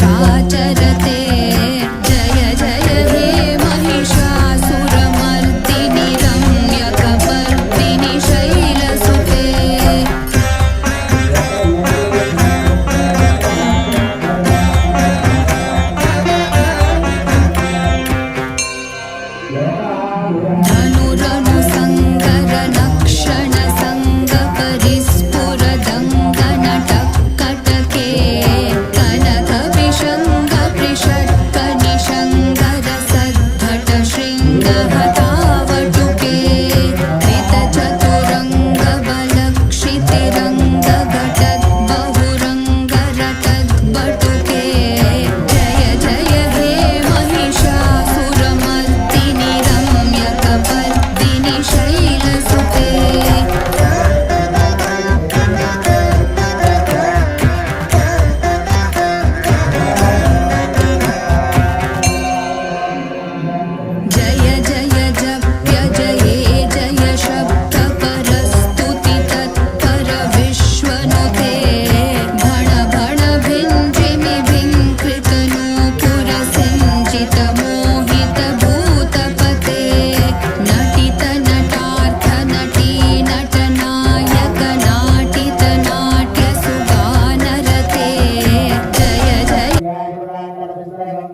महिषाचरते जय जय हे महिषासुरमर्दिनि रम्यकपर्दिनि शैलसुते धनुरनु संकर नक्षण संग परिस्फुरदङ्गन टक्कटके कनक विशङ्ग कृषट्क निशङ्गर सद्भट शृङ्गहतावटुके कृत चतुरङ्ग बलक्षितिरङ्ग घटद् बहुरङ्ग रटद्बटुके जय जय हे महिषासुरमर्दिनि रम्यकपर्दिनि शैलसुते जय जय जप्य जये जय शब्द परस्तुति तत्पर विश्वनुते भण भण भिञ्जिमि भिङ्कृत नूपुर सिञ्चित मोहित भूतपते नटित नटार्थ नटी नटनायक नाटित नाट्य सुगानरते जय जय ध्यायामि